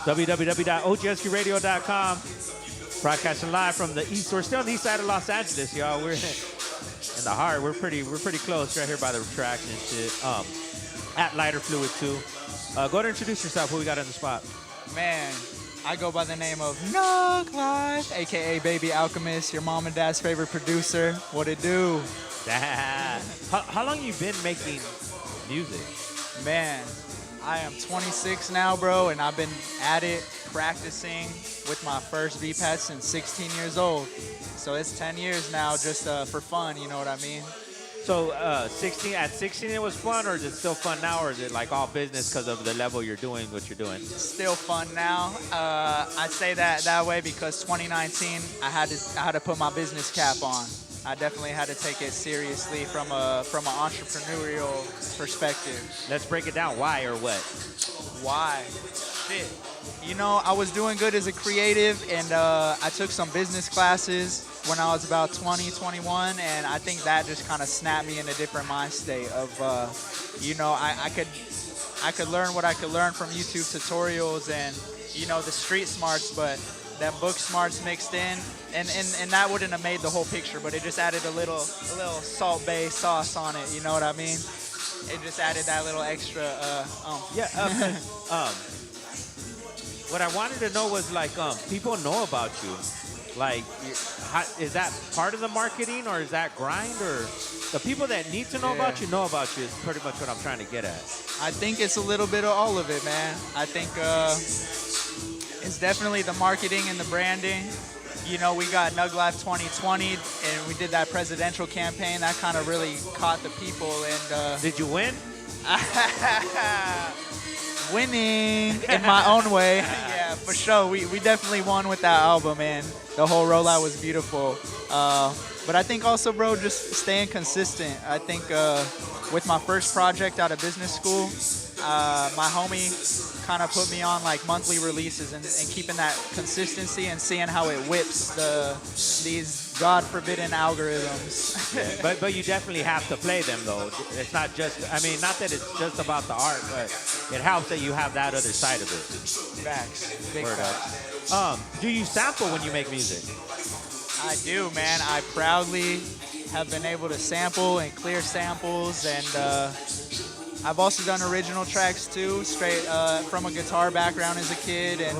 www.Oghuskeyradio.com. Broadcasting live from the east. We're still on the east side of Los Angeles, y'all. We're in the heart. We're pretty close, right here by the tracks and shit. At Lighter Fluid too. Go ahead and introduce yourself. Who we got on the spot? Man, I go by the name of Nuglife, aka Baby Alchemist, your mom and dad's favorite producer. What it do? How long you been making music? Man, I am 26 now, bro, and I've been at it practicing with my first V-pad since 16 years old. So it's 10 years now just for fun, you know what I mean? So at 16 it was fun, or is it still fun now, or is it like all business because of the level you're doing what you're doing? Still fun now. I say that way because 2019 I had to put my business cap on. I definitely had to take it seriously from an entrepreneurial perspective. Let's break it down. Why or what? Why? Shit. You know, I was doing good as a creative, and I took some business classes when I was about 20, 21, and I think that just kind of snapped me in a different mind state of, you know, I could learn what I could learn from YouTube tutorials and, you know, the street smarts, but them book smarts mixed in, and that wouldn't have made the whole picture, but it just added a little Salt Bae sauce on it, you know what I mean? It just added that little extra, What I wanted to know was, like, people know about you. Like, is that part of the marketing, or is that grind, or the people that need to know about you is pretty much what I'm trying to get at. I think it's a little bit of all of it, man. I think it's definitely the marketing and the branding. You know, we got Nuglife 2020, and we did that presidential campaign. That kind of really caught the people. And did you win? Winning in my own way. Yeah, for sure. We definitely won with that album, and the whole rollout was beautiful. But I think also, bro, just staying consistent. I think with my first project out of business school, my homie kind of put me on like monthly releases and keeping that consistency and seeing how it whips these God forbidden algorithms. Yeah, but you definitely have to play them though. It's not just, I mean, not that it's just about the art, but it helps that you have that other side of it. Facts. Big facts. Do you sample when you make music? I do, man. I proudly have been able to sample and clear samples, and I've also done original tracks too, straight from a guitar background as a kid, and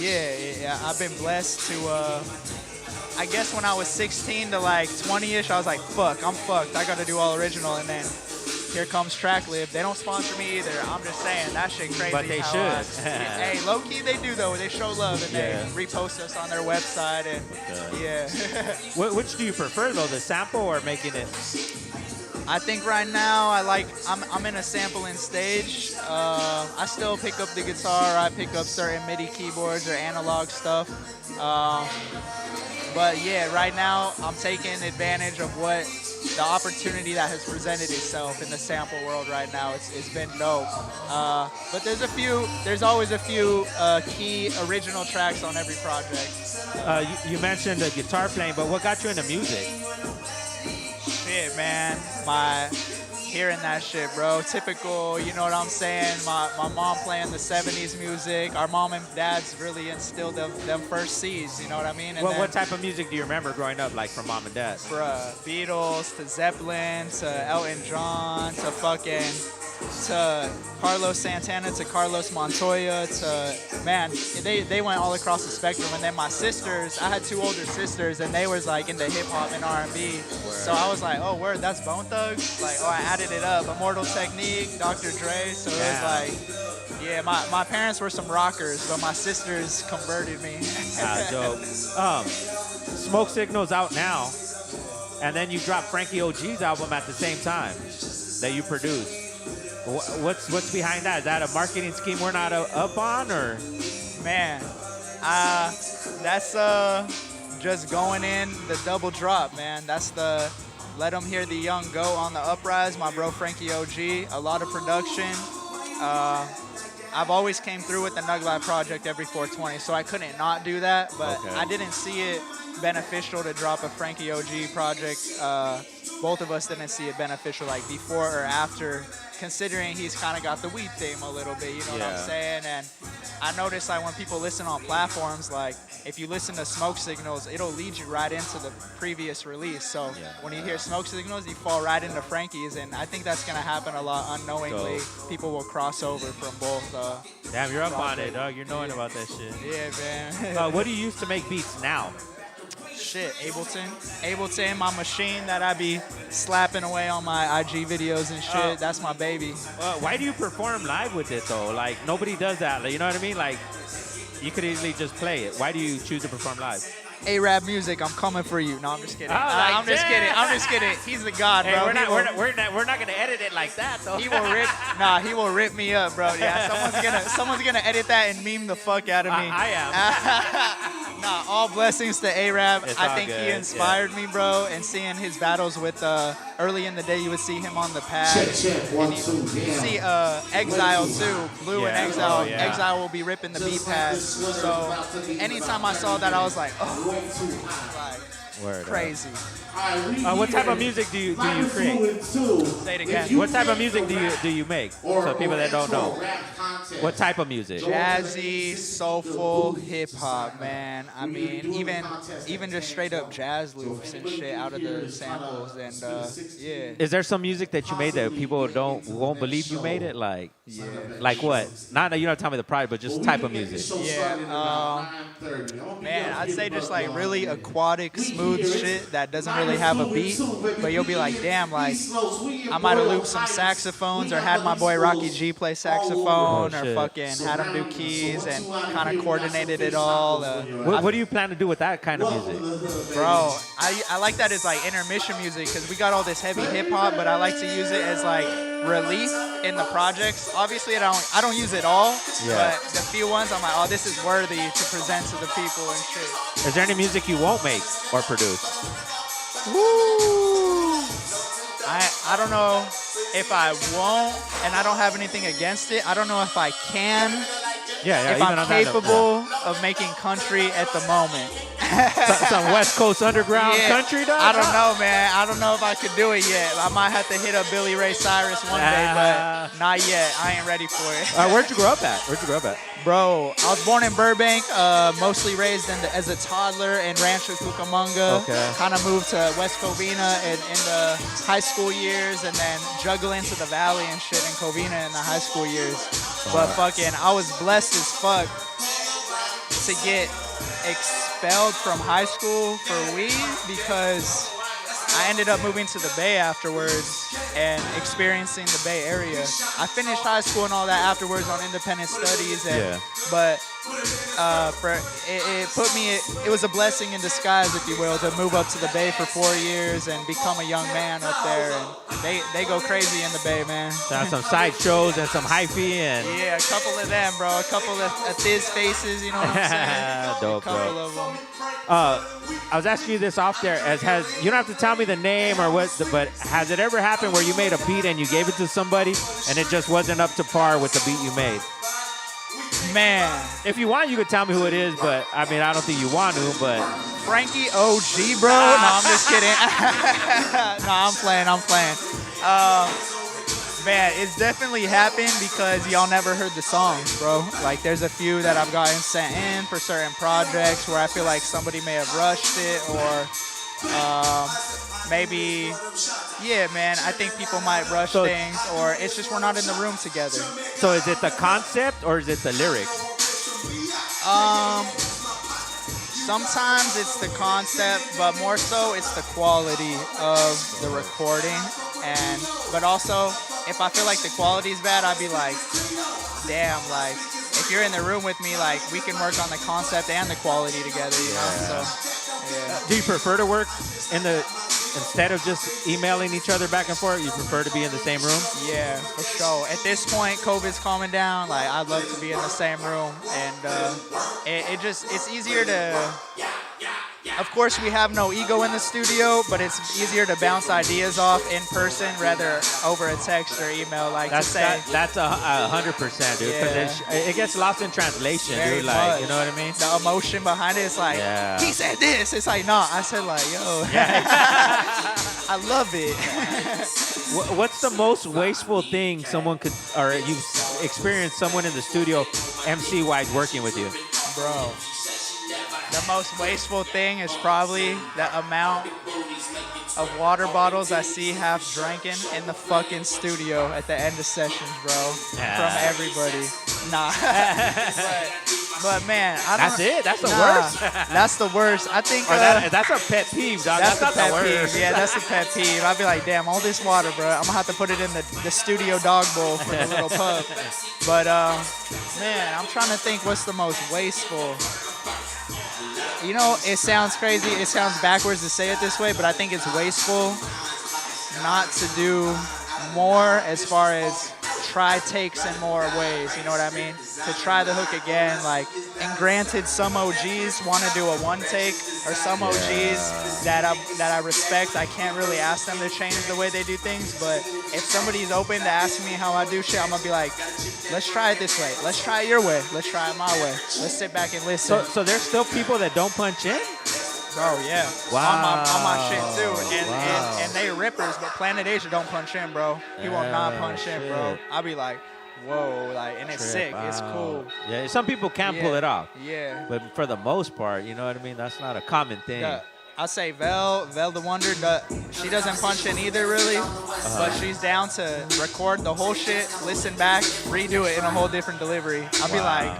yeah, I've been blessed to, I guess when I was 16 to like 20-ish, I was like, fuck, I'm fucked. I got to do all original, and then here comes Tracklib. They don't sponsor me either. I'm just saying, that shit crazy. But they should. Hey, low-key they do, though. They show love, and they repost us on their website, and Which do you prefer, though, the sample or making it? I think right now I'm in a sampling stage. I still pick up the guitar. I pick up certain MIDI keyboards or analog stuff. But yeah, right now I'm taking advantage of what the opportunity that has presented itself in the sample world right now. It's been dope. But there's always a few key original tracks on every project. You mentioned the guitar playing, but what got you into music? Shit, man. Hearing that shit, bro. Typical, you know what I'm saying? My mom playing the 70s music. Our mom and dad's really instilled them first seeds, you know what I mean? And what type of music do you remember growing up, like from mom and dad? Beatles, to Zeppelin, to Elton John, to Carlos Santana, to Carlos Montoya, to, man, they went all across the spectrum. And then my sisters, I had two older sisters, and they was like into hip hop and R&B. So I was like, oh, word, that's Bone Thugs? Like, oh, I added it up. Immortal Technique, Dr. Dre. So it was like, yeah, my parents were some rockers, but my sisters converted me. Dope. Smoke Signal's out now, and then you dropped Frankie OG's album at the same time that you produced. What's behind that? Is that a marketing scheme we're not up on, or? Man, that's just going in the double drop, man. That's the let them hear the young goat on the uprise. My bro Frankie OG, a lot of production. I've always came through with the Nuglife project every 420, so I couldn't not do that. But I didn't see it beneficial to drop a Frankie OG project. Both of us didn't see it beneficial, like before or after, considering he's kind of got the weed theme a little bit, you know what I'm saying? And I notice like when people listen on platforms, like if you listen to Smoke Signals, it'll lead you right into the previous release. So when you hear Smoke Signals, you fall right into Frankie's, and I think that's gonna happen a lot unknowingly. People will cross over from both. Damn, you're up on it, dog. You're knowing about that shit. Yeah, man. What do you use to make beats now? Shit, Ableton, my machine that I be slapping away on my IG videos and shit. That's my baby. Why do you perform live with it though? Like nobody does that. Like, you know what I mean? Like you could easily just play it. Why do you choose to perform live? A-Rap Music, I'm coming for you. No, I'm just kidding. I'm just kidding. He's the god, bro. Hey, we're not gonna edit it like that though. He will rip me up, bro. Yeah, someone's gonna edit that and meme the fuck out of me. I am. Nah, all blessings to A-Rap. I think good. he inspired me, bro. And seeing his battles with early in the day, you would see him on the pad. And you see Exile too, Blue and Exile. Oh, yeah. Exile will be ripping the beat pads. So anytime I saw that, I was like, crazy. What type of music do you create? Say it again. What type of music do you make? So people that don't know. What type of music? Jazzy, soulful, hip hop, man. I mean, even just straight up jazz loops and shit out of the samples, and yeah. Is there some music that you made that people won't believe you made it? Like what? Not that you don't tell me the project, but just type of music. Yeah. Man, I'd say just like really aquatic, smooth shit that doesn't really have a beat, but you'll be like, damn, like I might have looped some saxophones or had my boy Rocky G play saxophone or fucking had him do keys and kind of coordinated it all. What do you plan to do with that kind of music? Bro, I like that as like intermission music because we got all this heavy hip hop, but I like to use it as like relief in the projects. Obviously, I don't use it all, but the few ones I'm like, oh, this is worthy to present to the people and shit. Is there any music you won't make or produce? Woo! I don't know if I won't, and I don't have anything against it. I don't know if I can. If I'm capable of making country at the moment. Some West Coast underground country, dog? I don't know, man. I don't know if I could do it yet. I might have to hit up Billy Ray Cyrus one day, but not yet. I ain't ready for it. Where'd you grow up at? Bro, I was born in Burbank, mostly raised as a toddler in Rancho Cucamonga. Okay. Kind of moved to West Covina in the high school years, and then juggle into the valley and shit in Covina in the high school years. But fucking, I was blessed as fuck to get expelled from high school for weed because I ended up moving to the Bay afterwards and experiencing the Bay Area. I finished high school and all that afterwards on independent studies, but it was a blessing in disguise, if you will, to move up to the Bay for 4 years and become a young man up there. And they go crazy in the Bay, man. Some side shows and some hyphy and a couple of them, bro. A couple of Thiz faces, you know what I'm saying? Dope, a couple of them. I was asking you this off there. You don't have to tell me the name or what, but has it ever happened where you made a beat and you gave it to somebody and it just wasn't up to par with the beat you made? Man. If you want, you could tell me who it is, but I mean, I don't think you want to, but... Frankie OG, bro? No, I'm just kidding. No, I'm playing. Man, it's definitely happened because y'all never heard the songs, bro. Like, there's a few that I've gotten sent in for certain projects where I feel like somebody may have rushed it or maybe, man, I think people might rush things or it's just we're not in the room together. So is it the concept or is it the lyrics? Sometimes it's the concept, but more so it's the quality of the recording. But also, if I feel like the quality's bad, I'd be like, damn, like, if you're in the room with me, like, we can work on the concept and the quality together, you know? So, Do you prefer to work instead of just emailing each other back and forth, you prefer to be in the same room? Yeah, for sure. At this point, COVID's calming down. Like, I'd love to be in the same room. And it's easier to... Of course, we have no ego in the studio, but it's easier to bounce ideas off in person rather over a text or email. Like that's 100%, dude. Because it gets lost in translation, dude. Like, you know what I mean? The emotion behind it is like, he said this. It's like, no, I said like, yo, I love it. What's the most wasteful thing someone could, or you've experienced someone in the studio, MC wise, working with you? Bro, the most wasteful thing is probably the amount of water bottles I see half drinking in the fucking studio at the end of sessions, bro. From everybody. Nah. but man, I don't. That's it? That's the worst? That's the worst. I think that's a pet peeve, dog. that's not the pet the worst. peeve. Yeah, that's the pet peeve. I'd be like, damn, all this water, bro. I'm gonna have to put it in the studio dog bowl for the little pub. But man, I'm trying to think what's the most wasteful. You know, it sounds crazy. It sounds backwards to say it this way, but I think it's wasteful not to do more as far as try takes in more ways. You know what I mean? To try the hook again, like, and granted, some OGs want to do a one take, or some OGs that I respect, I can't really ask them to change the way they do things. But if somebody's open to asking me how I do shit, I'm gonna be like, let's try it this way. Let's try it your way. Let's try it my way. Let's sit back and listen. So there's still people that don't punch in? Bro, yeah. Wow. On my shit too. And, Wow. and they rippers, but Planet Asia don't punch in, bro. He will not punch in, bro. I'll be like, whoa, like, and it's sick. It's cool. Yeah, some people can pull it off. Yeah. But for the most part, you know what I mean? That's not a common thing. I'll say Vel the Wonder, she doesn't punch in either, really. But she's down to record the whole shit, listen back, redo it in a whole different delivery. I'll be like,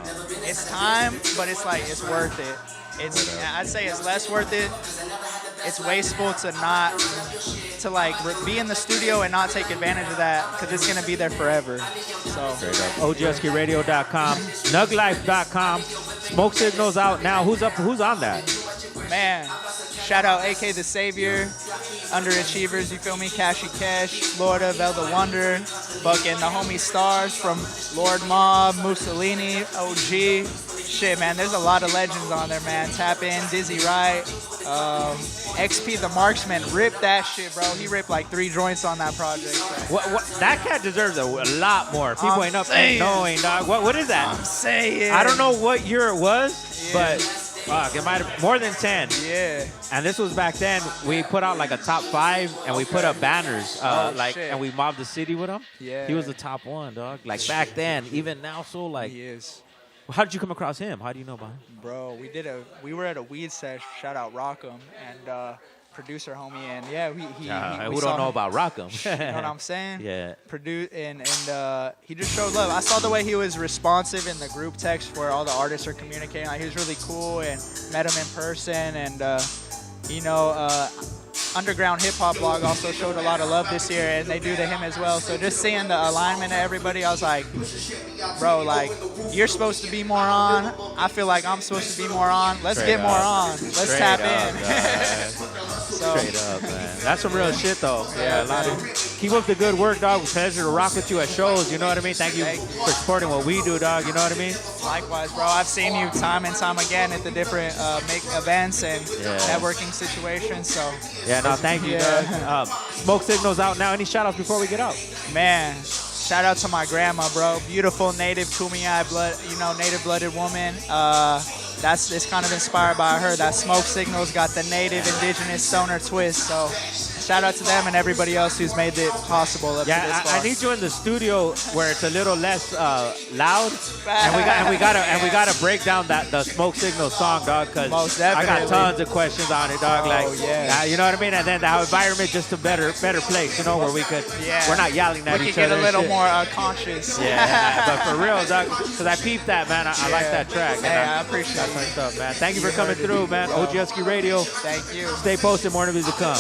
it's time, but it's like, it's worth it. I'd say it's less worth it. It's wasteful to not, to like be in the studio and not take advantage of that, because it's going to be there forever. So, Oghuskeyradio.com, Nuglife.com, Smoke Signals out now. Who's on that? Man, shout out AK the Savior, Underachievers, you feel me? Cashy Cash, Florida, Vel the Wonder, fucking the homie Stars from Lord Mob, Mussolini, OG. Shit, man, there's a lot of legends on there, man. Tap in, Dizzy Wright, XP the Marksman, ripped that shit, bro. He ripped like 3 joints on that project. What, that cat deserves a lot more. People ain't up and knowing, dog. What is that? I'm saying. I don't know what year it was, but fuck, it might have more than 10. Yeah. And this was back then. We put out like a top 5, and we put up banners, and we mobbed the city with him. Yeah. He was the top one, dog. Like back then, even now, so like. He is. How did you come across him? How do you know about him? Bro, we were at a weed sesh. Shout out Rockham and producer homie, and yeah, who don't know about Rockham? You know what I'm saying? Yeah. And he just showed love. I saw the way he was responsive in the group text where all the artists are communicating. Like, he was really cool, and met him in person, and Underground Hip Hop Blog also showed a lot of love this year, and they do to him as well. So just seeing the alignment of everybody, I was like, bro, like, you're supposed to be more on. I feel like I'm supposed to be more on. Let's get more on. Let's tap in. Straight up, man. That's some real shit, though. Yeah, keep up the good work, dog. Pleasure to rock with you at shows. You know what I mean? Thank you for supporting what we do, dog. You know what I mean? Likewise, bro. I've seen you time and time again at the different events and networking situations. So yeah, no, thank you, dog. Smoke Signals out now. Any shout-outs before we get out? Man, shout out to my grandma, bro. Beautiful native Kumeyaay blood, native-blooded woman. It's kind of inspired by her. That Smoke Signals got the native indigenous stoner twist. So shout out to them and everybody else who's made it possible up to this far. I need you in the studio where it's a little less loud, and we gotta break down the Smoke Signal song, dog. Cause I got tons of questions on it, dog. You know what I mean? And then the environment just a better place, where we could. Yeah. We're not yelling at each other. We could get a little more conscious. Yeah, but for real, dog. Cause I peeped that, man. I like that track. Hey, I appreciate it. That's stuff, man. Thank you for coming through, man. Oghuskeyradio. Thank you. Stay posted. More interviews to come.